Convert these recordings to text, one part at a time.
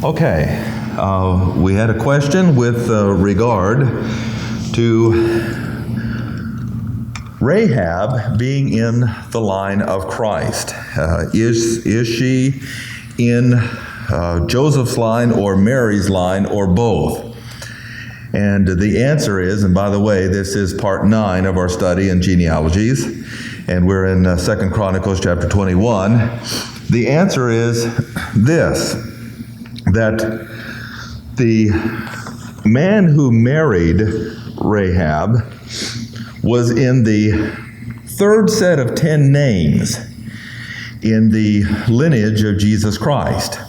Okay, we had a question with regard to Rahab being in the line of Christ. Is she in Joseph's line or Mary's line or both? And the answer is, and by the way, this is part 9 of our study in genealogies, and we're in 2 Chronicles chapter 21. The answer is this, that the man who married Rahab was in the third set of 10 names in the lineage of Jesus Christ.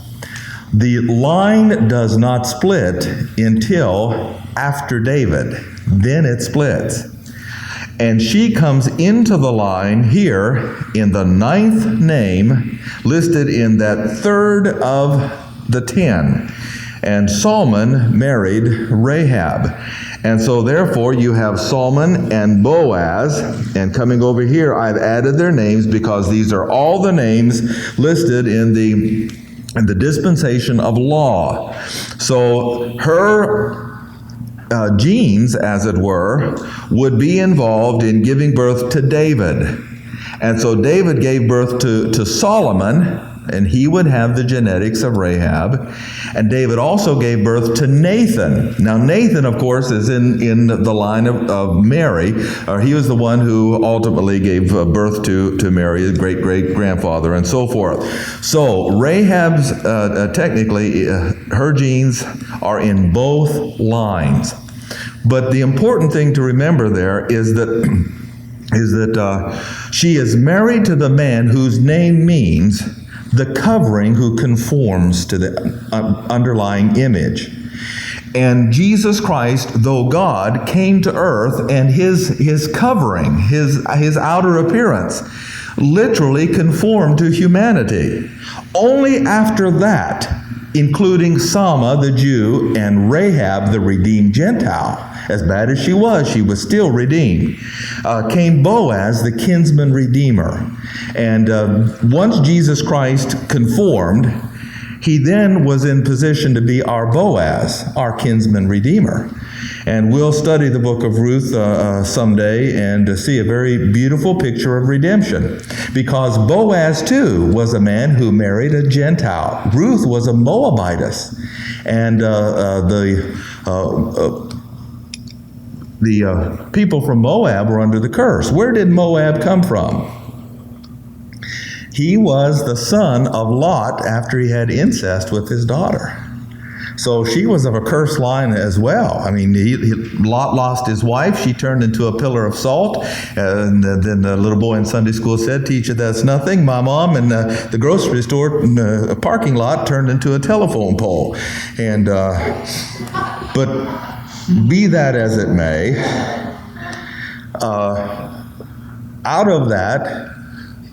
The line does not split until after David. Then it splits. And she comes into the line here in the 9th name, listed in that third of the 10. And Solomon married Rahab. And so therefore you have Solomon and Boaz, and coming over here I've added their names because these are all the names listed in the dispensation of law. So her genes, as it were, would be involved in giving birth to David. And so David gave birth to Solomon, and he would have the genetics of Rahab. And David also gave birth to Nathan. Now Nathan, of course, is in the line of Mary. He was the one who ultimately gave birth to Mary, his great-great-grandfather, and so forth. So Rahab's, technically, her genes are in both lines. But the important thing to remember there is that she is married to the man whose name means the covering, who conforms to the underlying image. And Jesus Christ, though God, came to earth, and his covering, his outer appearance, literally conformed to humanity. Only after that, including Sama the Jew and Rahab the redeemed Gentile, as bad as she was still redeemed, came Boaz the kinsman redeemer. And once Jesus Christ conformed, he then was in position to be our Boaz, our kinsman redeemer. And we'll study the book of Ruth someday and see a very beautiful picture of redemption. Because Boaz, too, was a man who married a Gentile. Ruth was a Moabitess. And the people from Moab were under the curse. Where did Moab come from? He was the son of Lot after he had incest with his daughter. So she was of a cursed line as well. I mean, Lot lost his wife. She turned into a pillar of salt. And then the little boy in Sunday school said, "Teacher, that's nothing." My mom in the grocery store parking lot turned into a telephone pole. And but be that as it may, out of that,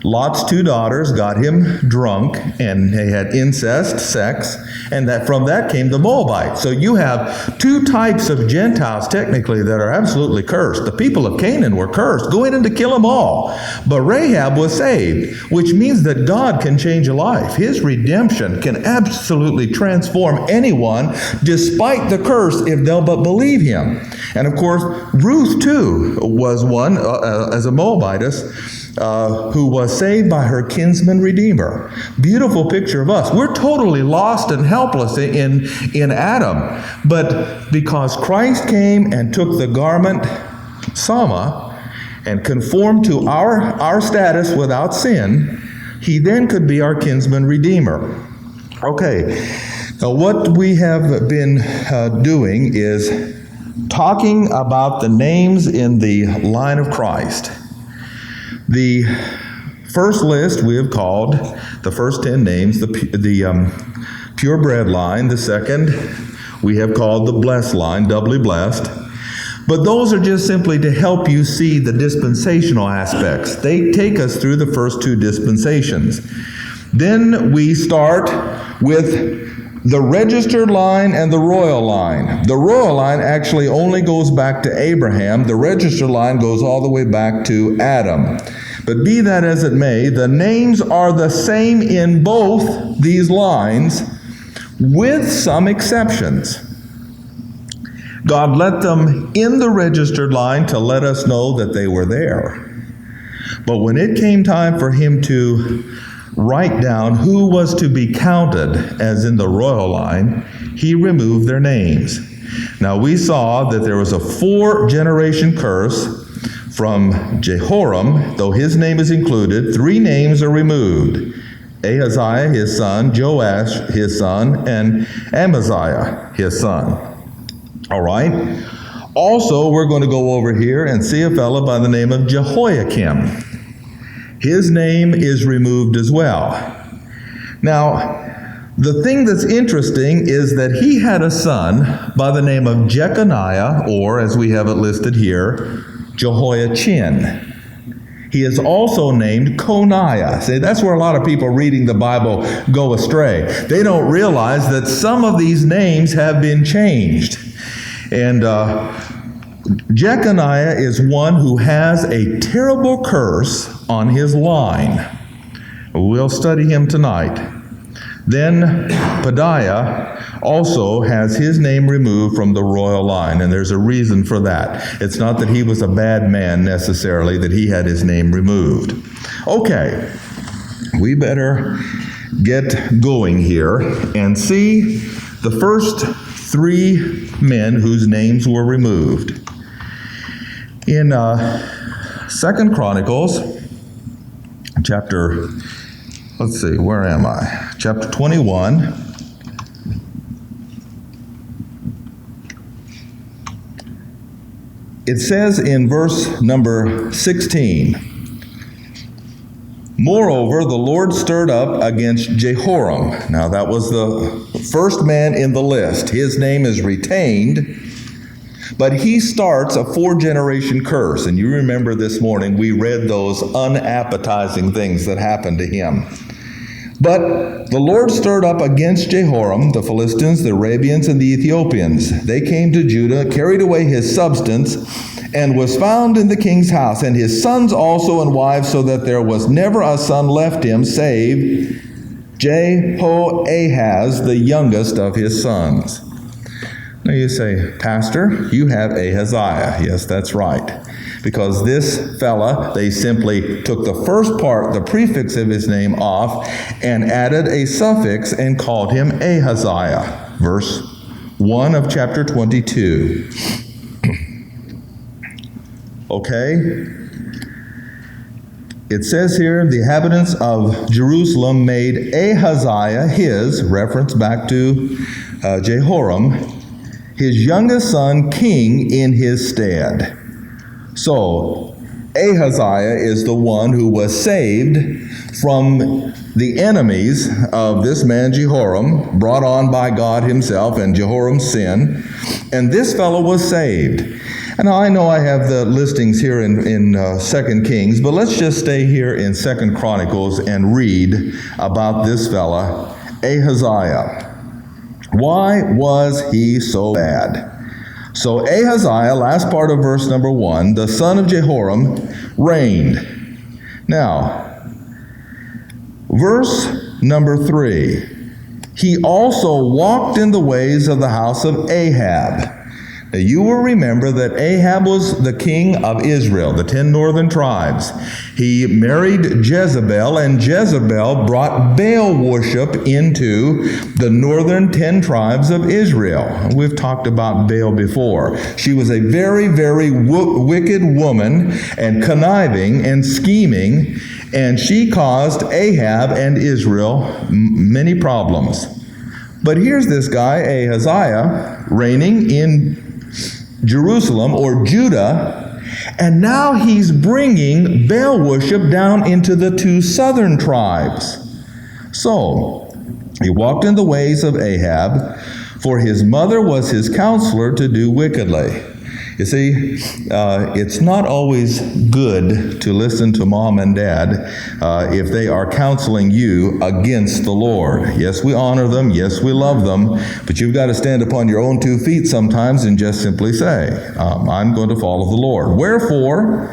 Lot's 2 daughters got him drunk, and they had incest, sex, and that from that came the Moabites. So you have 2 types of Gentiles, technically, that are absolutely cursed. The people of Canaan were cursed, going in to kill them all. But Rahab was saved, which means that God can change a life. His redemption can absolutely transform anyone, despite the curse, if they'll but believe him. And of course, Ruth, too, was one, as a Moabitess, who was saved by her kinsman redeemer. Beautiful picture of us. We're totally lost and helpless in Adam. But because Christ came and took the garment, Sama, and conformed to our status without sin, he then could be our kinsman redeemer. Okay, now what we have been doing is talking about the names in the line of Christ. The first list we have called, the first 10 names, the purebred line. The second we have called the blessed line, doubly blessed. But those are just simply to help you see the dispensational aspects. They take us through the first 2 dispensations. Then we start with the registered line and the royal line. The royal line actually only goes back to Abraham. The registered line goes all the way back to Adam. But be that as it may, the names are the same in both these lines, with some exceptions. God let them in the registered line to let us know that they were there. But when it came time for him to write down who was to be counted as in the royal line, he removed their names. Now we saw that there was a 4-generation curse from Jehoram. Though his name is included, 3 names are removed: Ahaziah, his son; Joash, his son; and Amaziah, his son. All right? Also, we're going to go over here and see a fellow by the name of Jehoiakim. His name is removed as well. Now, the thing that's interesting is that he had a son by the name of Jeconiah, or as we have it listed here, Jehoiachin. He is also named Coniah. See, that's where a lot of people reading the Bible go astray. They don't realize that some of these names have been changed. And Jeconiah is one who has a terrible curse on his line. We'll study him tonight. Then Pedaiah also has his name removed from the royal line, and there's a reason for that. It's not that he was a bad man necessarily, that he had his name removed. Okay, we better get going here and see the first 3 men whose names were removed. In 2 Chronicles, chapter 21. It says in verse number 16, "Moreover, the Lord stirred up against Jehoram." Now that was the first man in the list. His name is retained, but he starts a 4-generation curse. And you remember this morning we read those unappetizing things that happened to him. But the Lord stirred up against Jehoram the Philistines, the Arabians, and the Ethiopians. They came to Judah, carried away his substance, and was found in the king's house, and his sons also and wives, so that there was never a son left him, save Jehoahaz, the youngest of his sons. Now you say, "Pastor, you have Ahaziah." Yes, that's right. Because this fella, they simply took the first part, the prefix of his name, off and added a suffix and called him Ahaziah. Verse 1 of chapter 22. Okay? It says here, the inhabitants of Jerusalem made Ahaziah his, reference back to Jehoram, his youngest son, king in his stead. So, Ahaziah is the one who was saved from the enemies of this man Jehoram, brought on by God himself and Jehoram's sin, and this fellow was saved. And I know I have the listings here in 2 Kings, but let's just stay here in 2 Chronicles and read about this fella, Ahaziah. Why was he so bad? So Ahaziah, last part of verse number 1, the son of Jehoram, reigned. Now, verse number 3, he also walked in the ways of the house of Ahab. Now, you will remember that Ahab was the king of Israel, the 10 northern tribes. He married Jezebel, and Jezebel brought Baal worship into the northern 10 tribes of Israel. We've talked about Baal before. She was a very, very wicked woman and conniving and scheming, and she caused Ahab and Israel many problems. But here's this guy, Ahaziah, reigning in Jerusalem or Judah, and now he's bringing Baal worship down into the 2 southern tribes. So, he walked in the ways of Ahab, for his mother was his counselor to do wickedly. You see, it's not always good to listen to mom and dad if they are counseling you against the Lord. Yes, we honor them. Yes, we love them. But you've got to stand upon your own 2 feet sometimes and just simply say, I'm going to follow the Lord. Wherefore,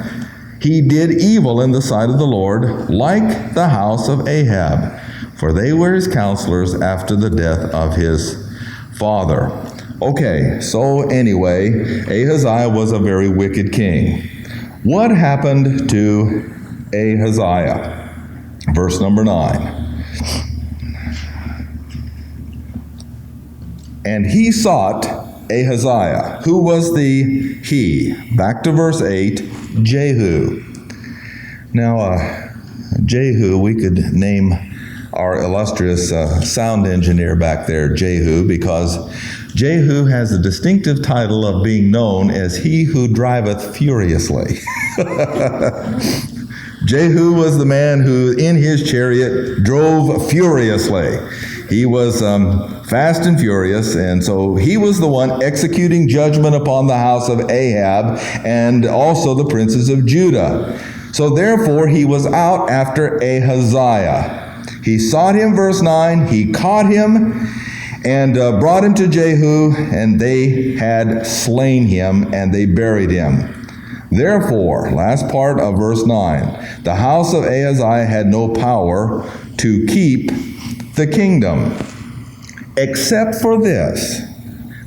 he did evil in the sight of the Lord, like the house of Ahab. for they were his counselors after the death of his father. Okay, so anyway, Ahaziah was a very wicked king. What happened to Ahaziah? Verse number 9. And he sought Ahaziah. Who was the he? Back to verse 8, Jehu. Now, Jehu, we could name our illustrious sound engineer back there Jehu, because Jehu has the distinctive title of being known as he who driveth furiously. Jehu was the man who in his chariot drove furiously. He was fast and furious, and so he was the one executing judgment upon the house of Ahab and also the princes of Judah. So therefore he was out after Ahaziah. He sought him, verse 9, he caught him and brought him to Jehu, and they had slain him, and they buried him. Therefore, last part of verse 9, the house of Ahaziah had no power to keep the kingdom, except for this.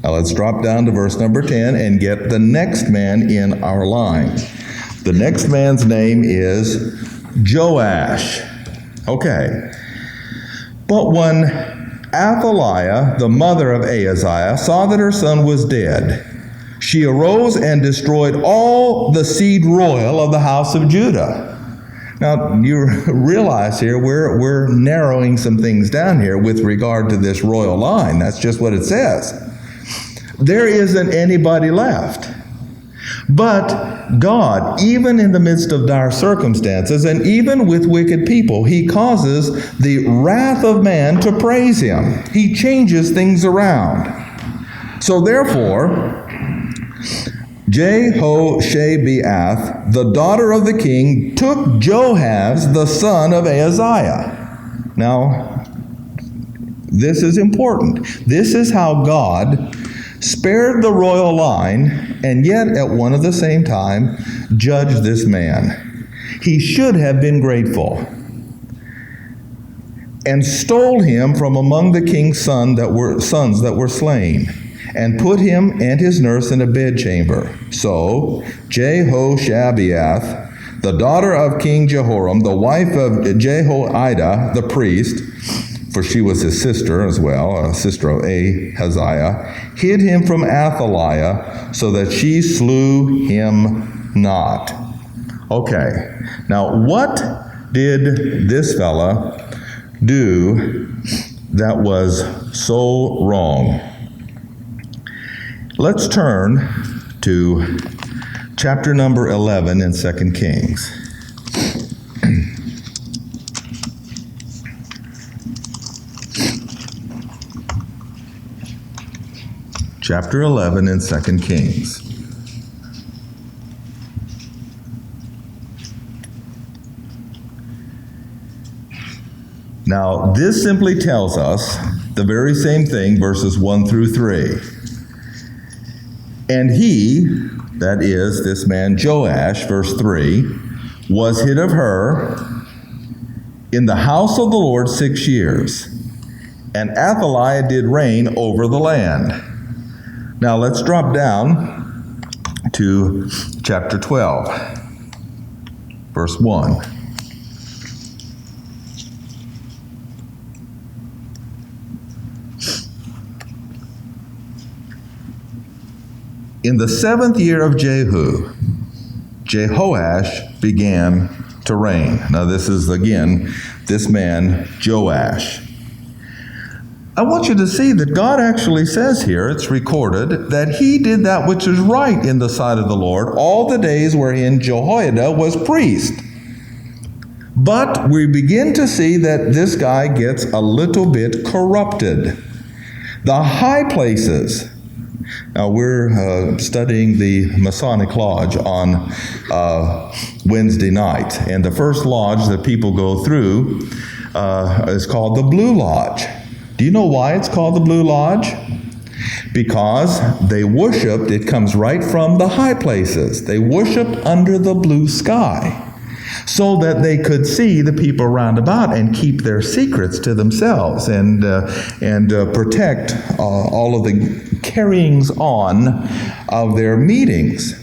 Now let's drop down to verse number 10 and get the next man in our line. The next man's name is Joash. Okay. But when Athaliah, the mother of Ahaziah, saw that her son was dead, she arose and destroyed all the seed royal of the house of Judah. Now, you realize here we're narrowing some things down here with regard to this royal line. That's just what it says. There isn't anybody left. But God, even in the midst of dire circumstances, and even with wicked people, he causes the wrath of man to praise him. He changes things around. So therefore, Jehoshabeath, the daughter of the king, took Joahaz, the son of Ahaziah. Now, this is important. This is how God spared the royal line, and yet at one of the same time judged this man. He should have been grateful, and stole him from among the king's sons that were slain, and put him and his nurse in a bedchamber. So Jehoshabeath, the daughter of King Jehoram, the wife of Jehoiada the priest, for she was his sister as well, a sister of Ahaziah, hid him from Athaliah, so that she slew him not. Okay, now what did this fella do that was so wrong? Let's turn to chapter number 11 in 2 Kings. Chapter 11 in 2 Kings. Now, this simply tells us the very same thing, verses 1 through 3. And he, that is, this man Joash, verse 3, was hid of her in the house of the Lord 6 years, and Athaliah did reign over the land. Now let's drop down to chapter 12, verse 1. In the 7th year of Jehu, Jehoash began to reign. Now this is, again, this man, Joash. I want you to see that God actually says here, it's recorded, that he did that which is right in the sight of the Lord all the days wherein Jehoiada was priest. But we begin to see that this guy gets a little bit corrupted. The high places. Now we're studying the Masonic Lodge on Wednesday night, and the first lodge that people go through is called the Blue Lodge. Do you know why it's called the Blue Lodge? Because they worshiped, it comes right from the high places. They worshiped under the blue sky. so that they could see the people round about and keep their secrets to themselves and protect all of the carryings on of their meetings.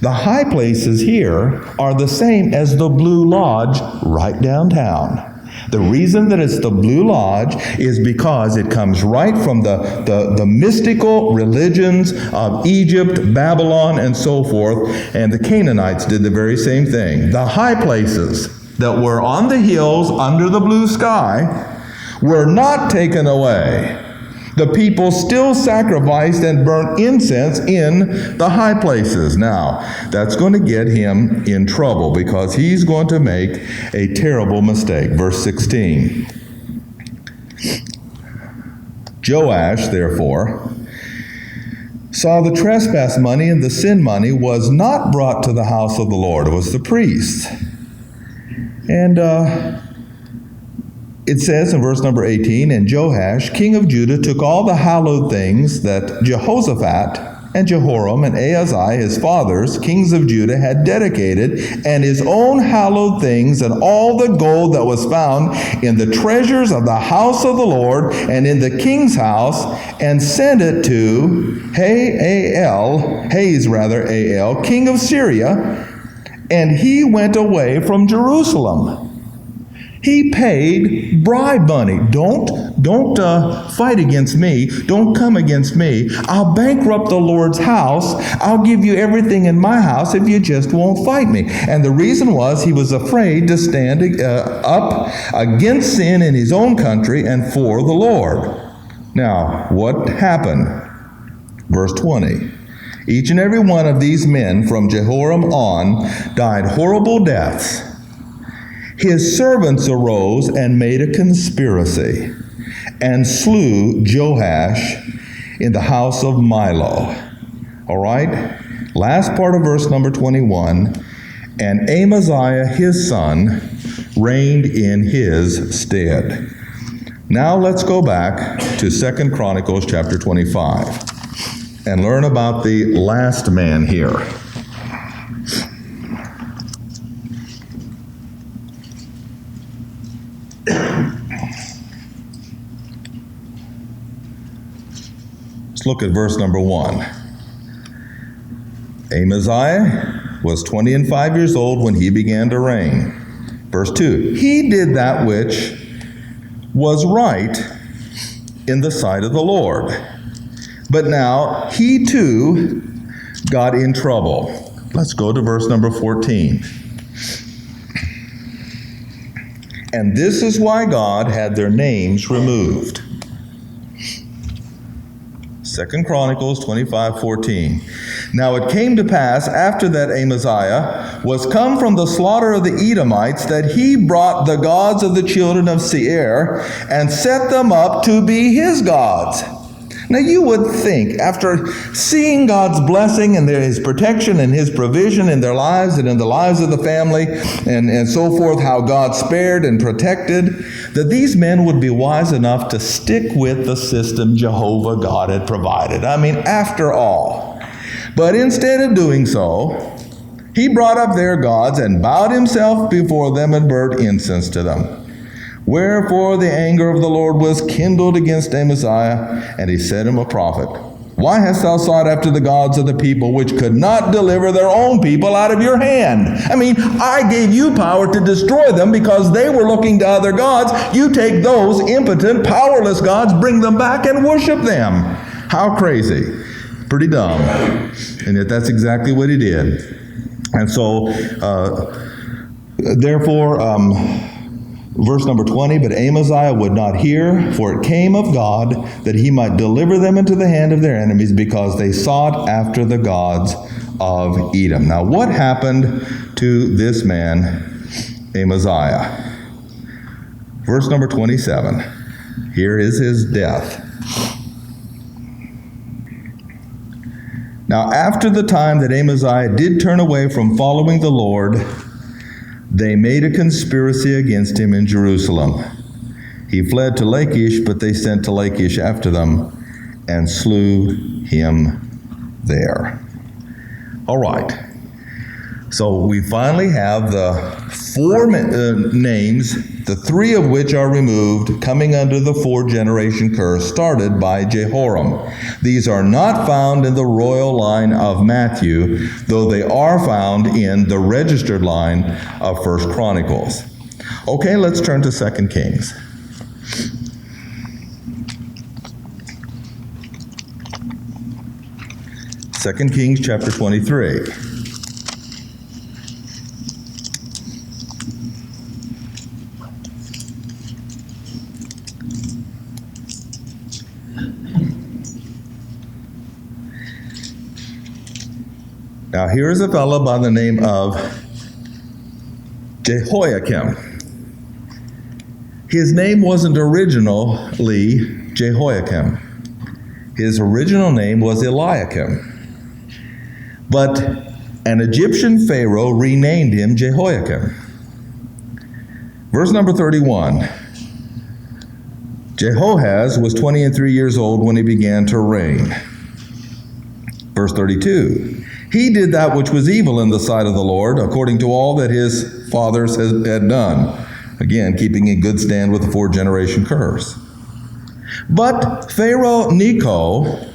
The high places here are the same as the Blue Lodge right downtown. The reason that it's the Blue Lodge is because it comes right from the mystical religions of Egypt, Babylon, and so forth, and the Canaanites did the very same thing. The high places that were on the hills under the blue sky were not taken away. The people still sacrificed and burnt incense in the high places. Now, that's going to get him in trouble because he's going to make a terrible mistake. Verse 16. Joash, therefore, saw the trespass money and the sin money was not brought to the house of the Lord. It was the priests. And it says in verse number 18, and Joash, king of Judah, took all the hallowed things that Jehoshaphat and Jehoram and Ahaziah, his fathers, kings of Judah, had dedicated, and his own hallowed things, and all the gold that was found in the treasures of the house of the Lord and in the king's house, and sent it to Hazael, king of Syria, and he went away from Jerusalem. He paid bribe money. Don't fight against me. Don't come against me. I'll bankrupt the Lord's house. I'll give you everything in my house if you just won't fight me. And the reason was he was afraid to stand up against sin in his own country and for the Lord. Now, what happened? Verse 20. Each and every one of these men from Jehoram on died horrible deaths. His servants arose and made a conspiracy and slew Joash in the house of Milo. All right? Last part of verse number 21. And Amaziah his son reigned in his stead. Now let's go back to 2 Chronicles chapter 25 and learn about the last man here. Let's look at verse number 1. Amaziah was 20 and 5 years old when he began to reign. Verse 2. He did that which was right in the sight of the Lord. But now he too got in trouble. Let's go to verse number 14. And this is why God had their names removed. 2 Chronicles 25:14. Now it came to pass after that Amaziah was come from the slaughter of the Edomites that he brought the gods of the children of Seir and set them up to be his gods. Now you would think, after seeing God's blessing and his protection and his provision in their lives and in the lives of the family and so forth, how God spared and protected, that these men would be wise enough to stick with the system Jehovah God had provided. I mean, after all. But instead of doing so, he brought up their gods and bowed himself before them and burnt incense to them. Wherefore the anger of the Lord was kindled against Amaziah, and he set him a prophet. Why hast thou sought after the gods of the people which could not deliver their own people out of your hand? I mean, I gave you power to destroy them because they were looking to other gods. You take those impotent, powerless gods, bring them back and worship them. How crazy. Pretty dumb. And yet that's exactly what he did. And so, verse number 20, but Amaziah would not hear, for it came of God that he might deliver them into the hand of their enemies, because they sought after the gods of Edom. Now, what happened to this man, Amaziah? Verse number 27. Here is his death. Now, after the time that Amaziah did turn away from following the Lord, they made a conspiracy against him in Jerusalem. He fled to Lachish, but they sent to Lachish after them and slew him there. All right. So we finally have the four names, the three of which are removed, coming under the four-generation curse started by Jehoram. These are not found in the royal line of Matthew, though they are found in the registered line of 1 Chronicles. Okay, let's turn to 2 Kings. Second Kings chapter 23. Now here is a fellow by the name of Jehoiakim. His name wasn't originally Jehoiakim. His original name was Eliakim. But an Egyptian pharaoh renamed him Jehoiakim. Verse number 31. Jehoahaz was 23 years old when he began to reign. Verse 32. He did that which was evil in the sight of the Lord, according to all that his fathers had done. Again, keeping in good stand with the four-generation curse. But Pharaoh Necho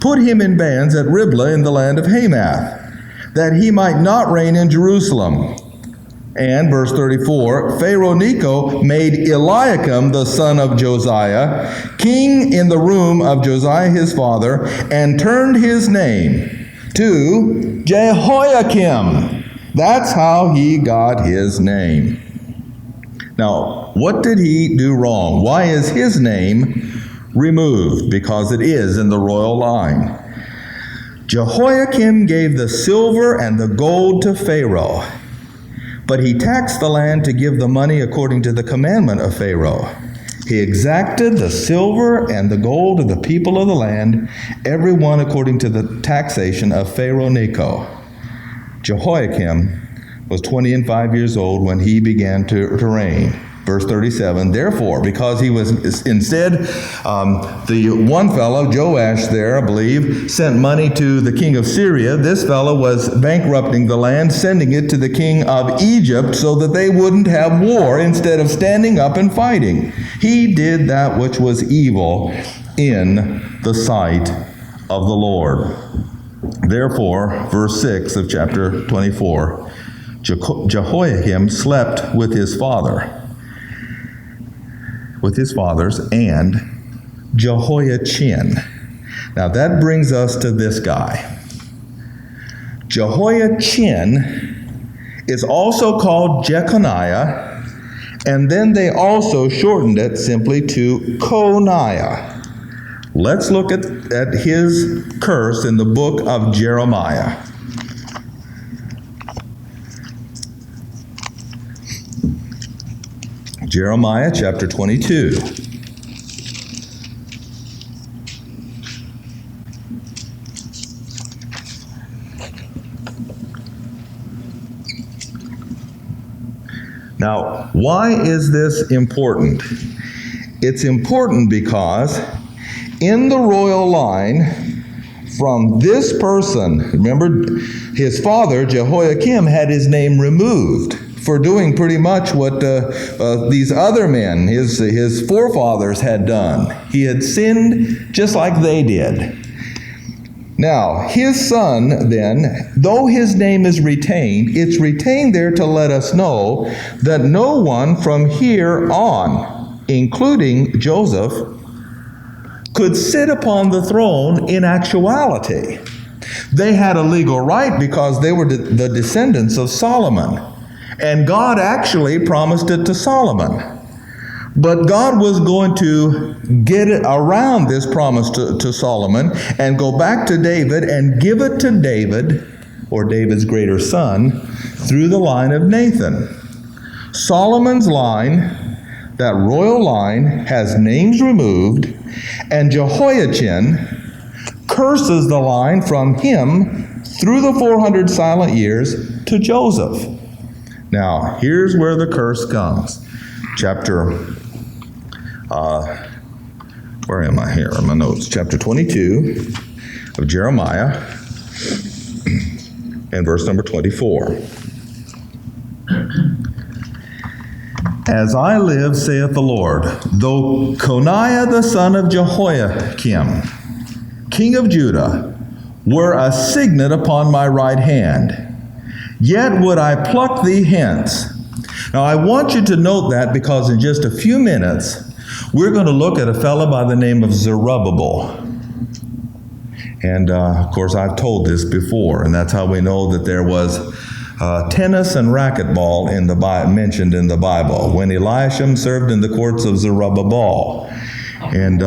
put him in bands at Riblah in the land of Hamath, that he might not reign in Jerusalem. And, verse 34, Pharaoh Necho made Eliakim, the son of Josiah, king in the room of Josiah his father, and turned his name to Jehoiakim. That's how he got his name. Now, what did he do wrong? Why is his name removed? Because it is in the royal line. Jehoiakim gave the silver and the gold to Pharaoh, but he taxed the land to give the money according to the commandment of Pharaoh. He exacted the silver and the gold of the people of the land, every one according to the taxation of Pharaoh Necho. Jehoiakim was 25 years old when he began to reign. Verse 37, therefore, because he was instead, the one fellow, Joash there, I believe, sent money to the king of Syria. This fellow was bankrupting the land, sending it to the king of Egypt so that they wouldn't have war instead of standing up and fighting. He did that which was evil in the sight of the Lord. Therefore, verse 6 of chapter 24, Jehoiakim slept with his fathers, and Jehoiachin. Now that brings us to this guy. Jehoiachin is also called Jeconiah, and then they also shortened it simply to Coniah. Let's look at his curse in the book of Jeremiah. Jeremiah chapter 22. Now, why is this important? It's important because in the royal line, from this person, remember his father, Jehoiakim, had his name removed for doing pretty much what these other men, his forefathers, had done. He had sinned just like they did. Now, his son, then, though his name is retained, it's retained there to let us know that no one from here on, including Joseph, could sit upon the throne in actuality. They had a legal right because they were the descendants of Solomon. And God actually promised it to Solomon. But God was going to get it around this promise to Solomon and go back to David and give it to David, or David's greater son, through the line of Nathan. Solomon's line, that royal line, has names removed, and Jehoiachin curses the line from him through the 400 silent years to Joseph. Now, here's where the curse comes. Chapter, where am I here in my notes? Chapter 22 of Jeremiah and verse number 24. As I live, saith the Lord, though Coniah the son of Jehoiakim, king of Judah, were a signet upon my right hand, yet would I pluck thee hence. Now I want you to note that, because in just a few minutes, we're going to look at a fellow by the name of Zerubbabel. And of course, I've told this before, and that's how we know that there was tennis and racquetball mentioned in the Bible, when Eliashim served in the courts of Zerubbabel. And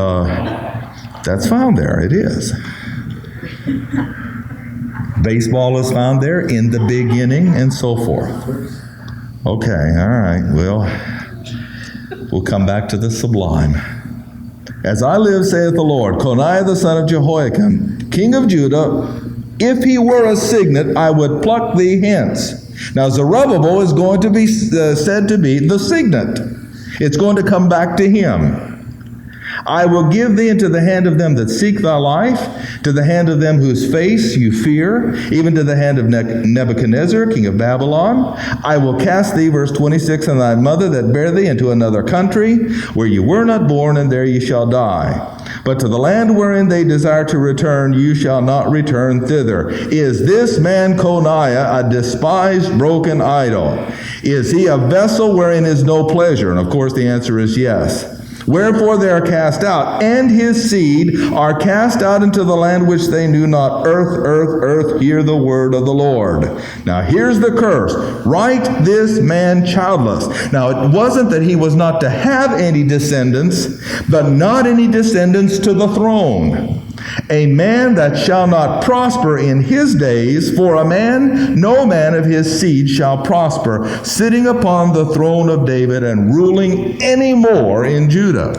that's found there. It is. Baseball is found there, in the beginning, and so forth. Okay, all right. We'll come back to the sublime. As I live, saith the Lord, Coniah the son of Jehoiakim, king of Judah, if he were a signet, I would pluck thee hence. Now Zerubbabel is going to be said to be the signet. It's going to come back to him. I will give thee into the hand of them that seek thy life, to the hand of them whose face you fear, even to the hand of Nebuchadnezzar, king of Babylon. I will cast thee, verse 26, and thy mother that bare thee into another country, where you were not born, and there ye shall die. But to the land wherein they desire to return, you shall not return thither. Is this man Coniah a despised, broken idol? Is he a vessel wherein is no pleasure? And of course the answer is yes. Wherefore they are cast out, and his seed are cast out into the land which they knew not. Earth, earth, earth, hear the word of the Lord. Now here's the curse. Write this man childless. Now it wasn't that he was not to have any descendants, but not any descendants to the throne. A man that shall not prosper in his days, for a man, no man of his seed shall prosper, sitting upon the throne of David and ruling any more in Judah.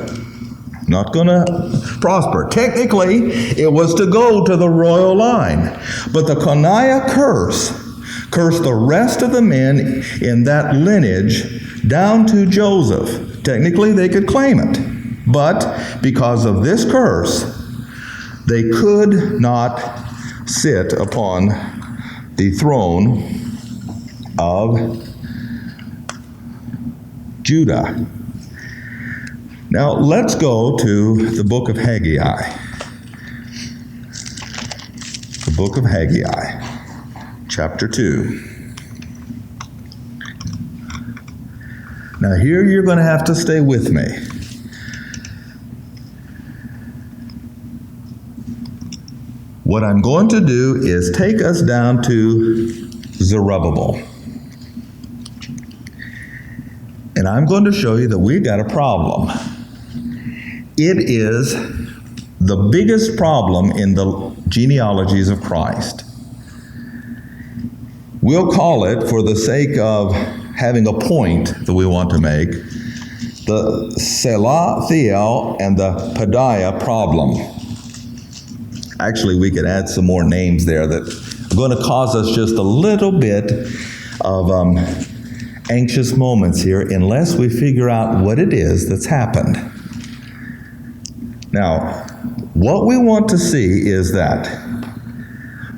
Not going to prosper. Technically, it was to go to the royal line. But the Coniah curse cursed the rest of the men in that lineage down to Joseph. Technically, they could claim it. But because of this curse, they could not sit upon the throne of Judah. Now, let's go to the book of Haggai. The book of Haggai, chapter 2. Now, here you're going to have to stay with me. What I'm going to do is take us down to Zerubbabel. And I'm going to show you that we've got a problem. It is the biggest problem in the genealogies of Christ. We'll call it, for the sake of having a point that we want to make, the Salathiel and the Pedaiah problem. Actually, we could add some more names there that are going to cause us just a little bit of anxious moments here unless we figure out what it is that's happened. Now, what we want to see is that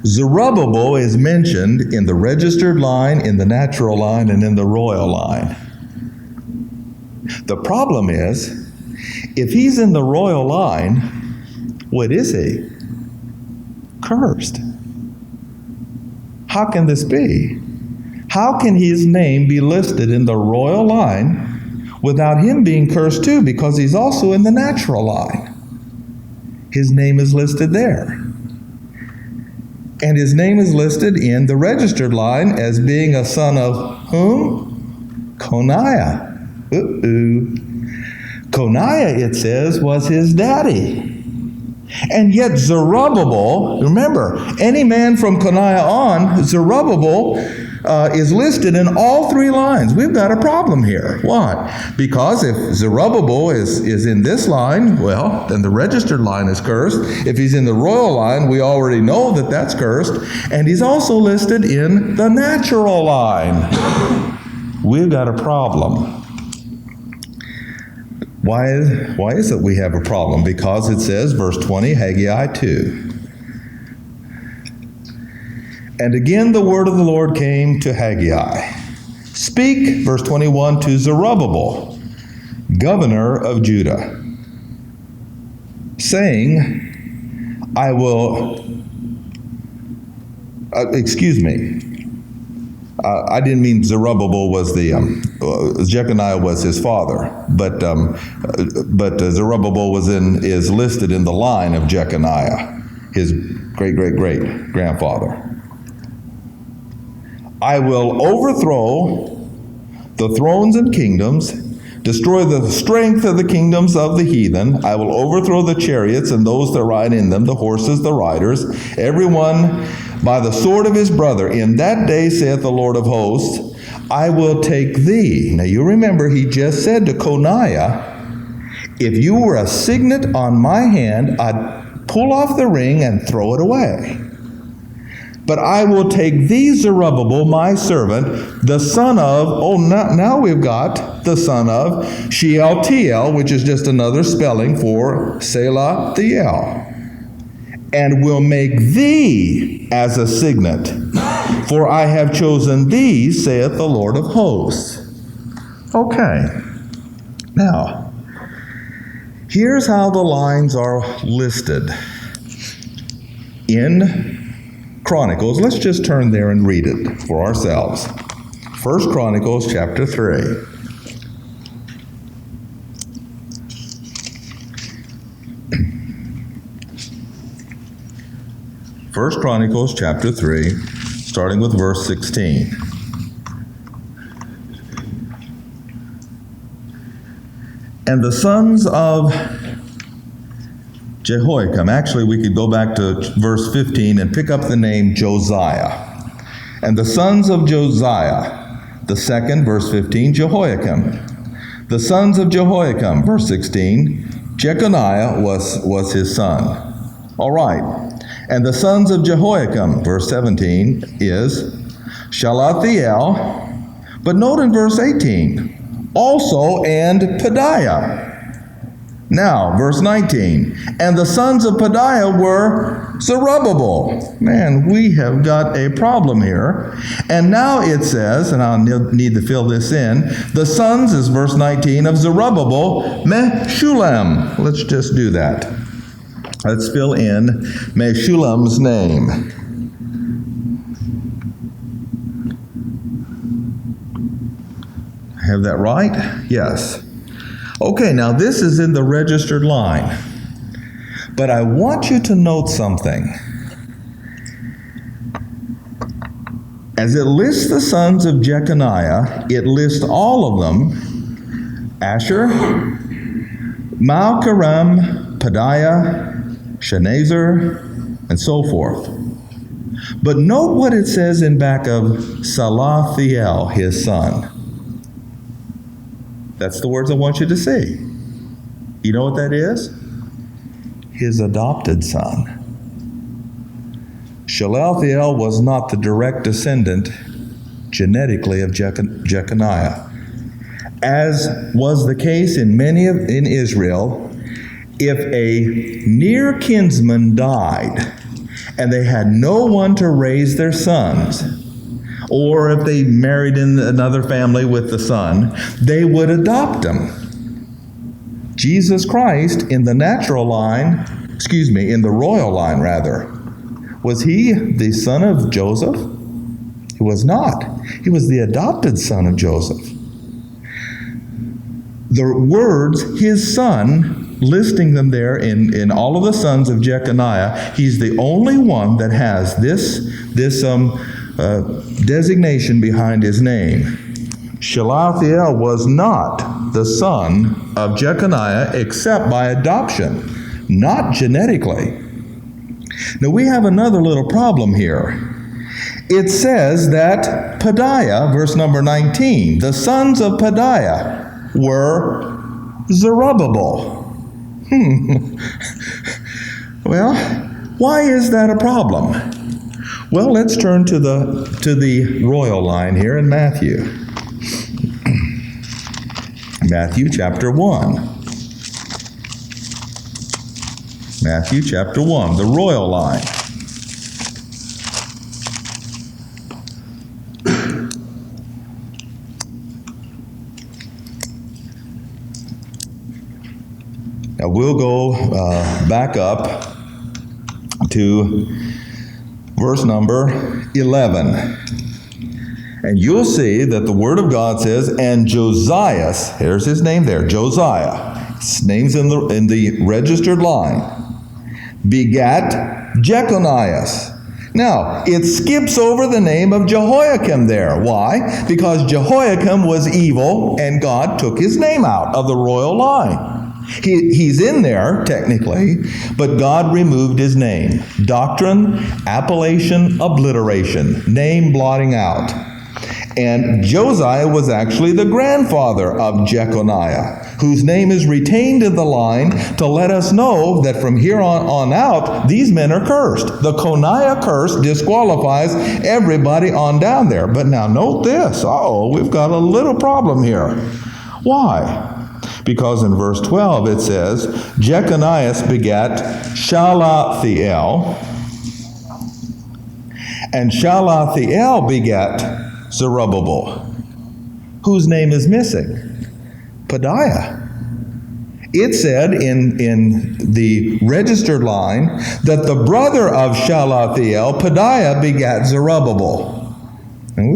Zerubbabel is mentioned in the registered line, in the natural line, and in the royal line. The problem is, if he's in the royal line, what is he? Cursed. How can this be? How can his name be listed in the royal line without him being cursed too? Because he's also in the natural line. His name is listed there. And his name is listed in the registered line as being a son of whom? Coniah. Coniah, it says, was his daddy. And yet Zerubbabel, remember, any man from Coniah on, Zerubbabel is listed in all three lines. We've got a problem here. Why? Because if Zerubbabel is in this line, well, then the registered line is cursed. If he's in the royal line, we already know that that's cursed. And he's also listed in the natural line. We've got a problem. Why is it we have a problem? Because it says, verse 20, Haggai 2. And again the word of the Lord came to Haggai, Speak, verse 21, to Zerubbabel, governor of Judah, saying, I will, I didn't mean Zerubbabel was Jeconiah was his father, but Zerubbabel is listed in the line of Jeconiah, his great-great-great-grandfather. I will overthrow the thrones and kingdoms, destroy the strength of the kingdoms of the heathen. I will overthrow the chariots and those that ride in them, the horses, the riders, everyone by the sword of his brother. In that day, saith the Lord of hosts, I will take thee. Now you remember he just said to Coniah, if you were a signet on my hand, I'd pull off the ring and throw it away. But I will take thee, Zerubbabel, my servant, the son of, now we've got the son of Shealtiel, which is just another spelling for Selathiel, and will make thee as a signet. For I have chosen thee, saith the Lord of hosts. Okay. Now, here's how the lines are listed in Chronicles. Let's just turn there and read it for ourselves. 1 Chronicles chapter 3. First Chronicles chapter 3, starting with verse 16. And the sons of Jehoiakim, actually we could go back to verse 15 and pick up the name Josiah. And the sons of Josiah, the second, verse 15, Jehoiakim. The sons of Jehoiakim, verse 16, Jeconiah was his son. All right. And the sons of Jehoiakim, verse 17, is Shealtiel. But note in verse 18, also and Pedaiah. Now, verse 19, and the sons of Pedaiah were Zerubbabel. Man, we have got a problem here. And now it says, and I'll need to fill this in, the sons is verse 19 of Zerubbabel, Meshullam. Let's just do that. Let's fill in Meshullam's name. Have that right? Yes. Okay, now this is in the registered line. But I want you to note something. As it lists the sons of Jeconiah, it lists all of them: Asher, Malkaram, Pedaiah, Shenazar, and so forth. But note what it says in back of Salathiel, his son. That's the words I want you to see. You know what that is? His adopted son. Shealtiel was not the direct descendant genetically of Jeconiah. As was the case in in Israel, if a near kinsman died and they had no one to raise their sons, or if they married in another family with the son, they would adopt him. Jesus Christ, in the natural line, in the royal line rather, was he the son of Joseph? He was not. He was the adopted son of Joseph. The words, his son, listing them there in all of the sons of Jeconiah, he's the only one that has this designation behind his name. Shealtiel was not the son of Jeconiah except by adoption, not genetically. Now we have another little problem here. It says that Pedaiah, verse number 19, the sons of Pedaiah were Zerubbabel. Well, why is that a problem? Well, let's turn to the royal line here in Matthew. Matthew chapter 1. Matthew chapter 1, the royal line. We'll go back up to verse number 11. And you'll see that the Word of God says, and Josiah, here's his name there, Josiah, his name's in the registered line, begat Jeconias. Now, it skips over the name of Jehoiakim there. Why? Because Jehoiakim was evil, and God took his name out of the royal line. He's in there, technically, but God removed his name. Doctrine, appellation, obliteration, name blotting out. And Josiah was actually the grandfather of Jeconiah, whose name is retained in the line to let us know that from here on out, these men are cursed. The Coniah curse disqualifies everybody on down there. But now note this. We've got a little problem here. Why? Because in verse 12 it says, Jeconiah begat Shalathiel, and Shalathiel begat Zerubbabel, whose name is missing, Pedaiah. It said in the registered line that the brother of Shalathiel, Pedaiah, begat Zerubbabel. And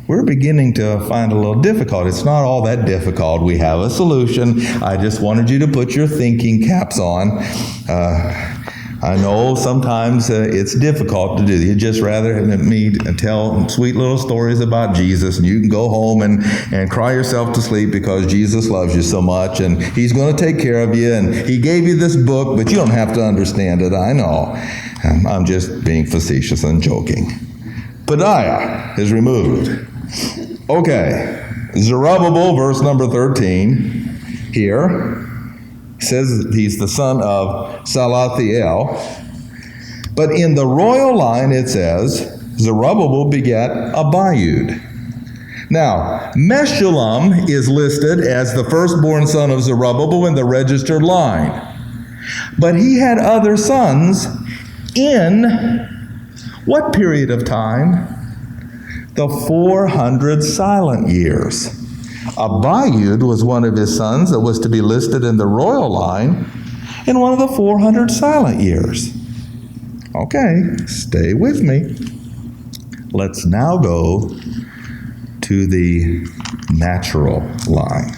we're beginning to find a little difficult. It's not all that difficult. We have a solution. I just wanted you to put your thinking caps on. I know sometimes it's difficult to do. You'd just rather me tell sweet little stories about Jesus, and you can go home and cry yourself to sleep because Jesus loves you so much, and he's going to take care of you, and he gave you this book, but you don't have to understand it. I know. I'm just being facetious and joking. Pedaiah is removed. Okay, Zerubbabel, verse number 13, here. Says he's the son of Salathiel. But in the royal line it says, Zerubbabel begat Abiud. Now, Meshullam is listed as the firstborn son of Zerubbabel in the registered line. But he had other sons in what period of time? The 400 silent years. Abiud was one of his sons that was to be listed in the royal line in one of the 400 silent years. Okay, stay with me. Let's now go to the natural line.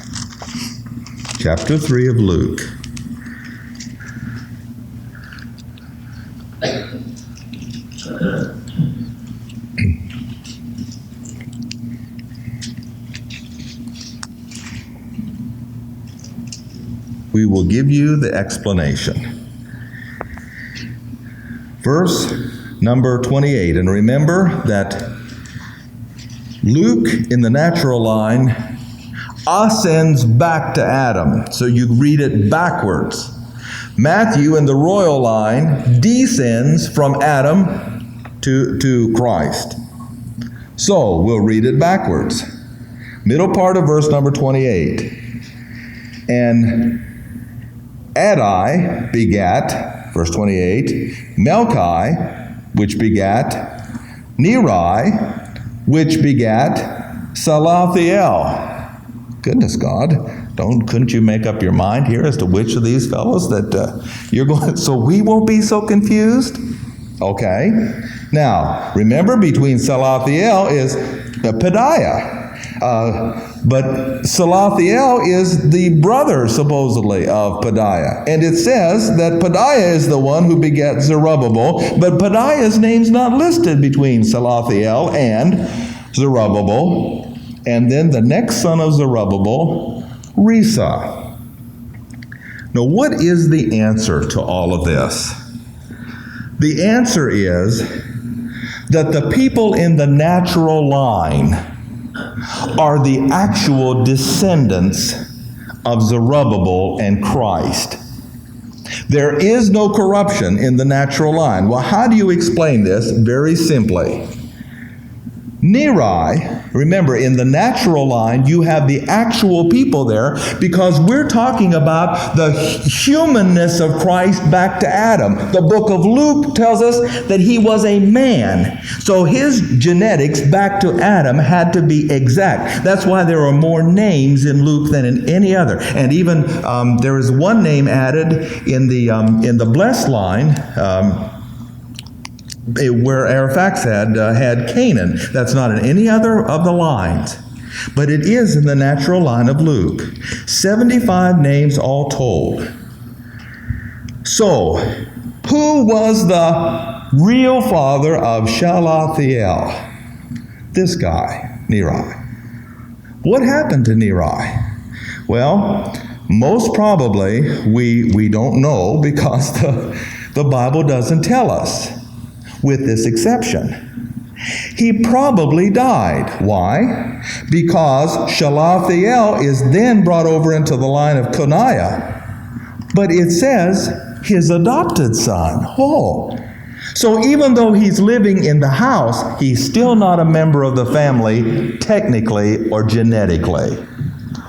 Chapter 3 of Luke. We will give you the explanation. Verse number 28. And remember that Luke in the natural line ascends back to Adam. So you read it backwards. Matthew in the royal line descends from Adam to Christ. So we'll read it backwards. Middle part of verse number 28. And Adai begat, verse 28, Melchi, which begat Neri, which begat Salathiel. Goodness God, couldn't you make up your mind here as to which of these fellows that you're going, so we won't be so confused? Okay. Now, remember, between Salathiel is Pedaiah. But Salathiel is the brother, supposedly, of Pedaiah. And it says that Pedaiah is the one who begat Zerubbabel, but Pedaiah's name's not listed between Salathiel and Zerubbabel. And then the next son of Zerubbabel, Risa. Now, what is the answer to all of this? The answer is that the people in the natural line are the actual descendants of Zerubbabel and Christ. There is no corruption in the natural line. Well, how do you explain this? Very simply. Neri, remember, in the natural line, you have the actual people there because we're talking about the humanness of Christ back to Adam. The book of Luke tells us that he was a man. So his genetics back to Adam had to be exact. That's why there are more names in Luke than in any other. And even there is one name added in the blessed line, where Arphaxad had Canaan. That's not in any other of the lines, but it is in the natural line of Luke. 75 names all told. So, who was the real father of Shelathiel? This guy, Neri. What happened to Neri? Well, most probably we don't know because the Bible doesn't tell us. With this exception, he probably died. Why? Because Shelathiel is then brought over into the line of Coniah, but it says his adopted son. Oh, so even though he's living in the house, he's still not a member of the family technically or genetically.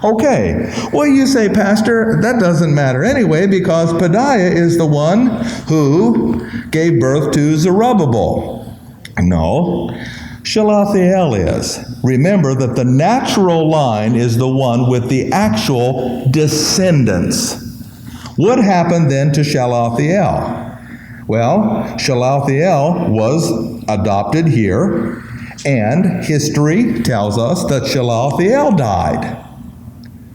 Okay, well, you say, Pastor, that doesn't matter anyway because Pedaiah is the one who gave birth to Zerubbabel. No, Shelathiel is. Remember that the natural line is the one with the actual descendants. What happened then to Shelathiel? Well, Shelathiel was adopted here, and history tells us that Shelathiel died.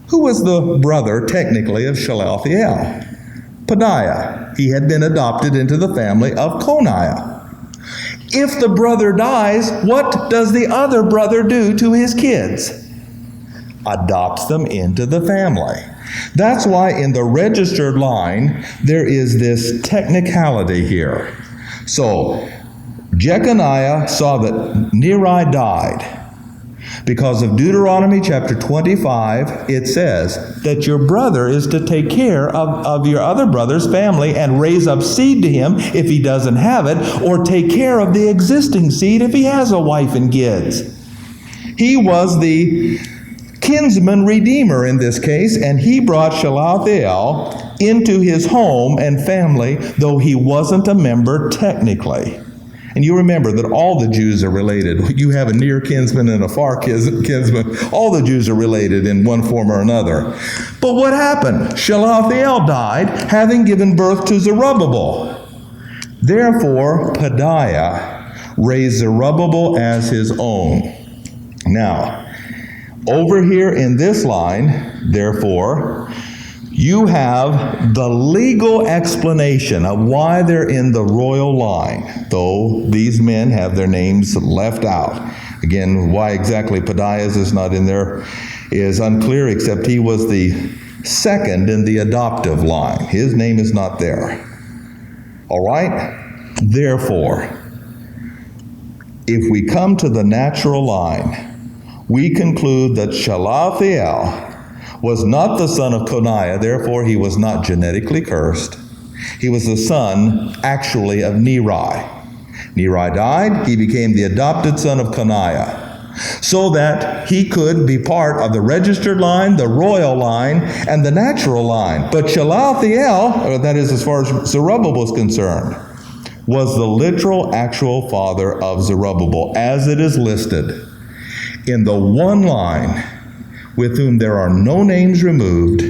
Who was the brother, technically, of Shelathiel? Pedaiah. He had been adopted into the family of Coniah. If the brother dies, what does the other brother do to his kids? Adopts them into the family. That's why in the registered line, there is this technicality here. So, Jeconiah saw that Neri died. Because of Deuteronomy chapter 25, it says that your brother is to take care of your other brother's family and raise up seed to him if he doesn't have it, or take care of the existing seed if he has a wife and kids. He was the kinsman redeemer in this case, and he brought Shelathiel into his home and family, though he wasn't a member technically. And you remember that all the Jews are related. You have a near kinsman and a far kinsman. All the Jews are related in one form or another. But what happened? Shelathiel died, having given birth to Zerubbabel. Therefore, Pedaiah raised Zerubbabel as his own. Now, over here in this line, therefore, you have the legal explanation of why they're in the royal line, though these men have their names left out. Again, why exactly Pedaiah's is not in there is unclear, except he was the second in the adoptive line. His name is not there. All right? Therefore, if we come to the natural line, we conclude that Shelathiel was not the son of Coniah, therefore he was not genetically cursed. He was the son, actually, of Neri. Neri died, he became the adopted son of Coniah, so that he could be part of the registered line, the royal line, and the natural line. But Shelathiel, or that is as far as Zerubbabel is concerned, was the literal, actual father of Zerubbabel, as it is listed in the one line with whom there are no names removed,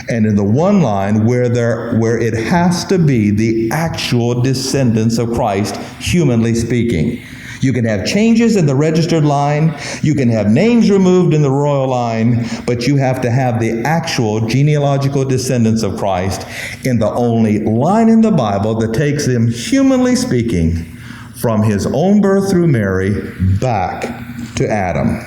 and in the one line where it has to be the actual descendants of Christ, humanly speaking. You can have changes in the registered line, you can have names removed in the royal line, but you have to have the actual genealogical descendants of Christ in the only line in the Bible that takes him, humanly speaking, from his own birth through Mary back to Adam.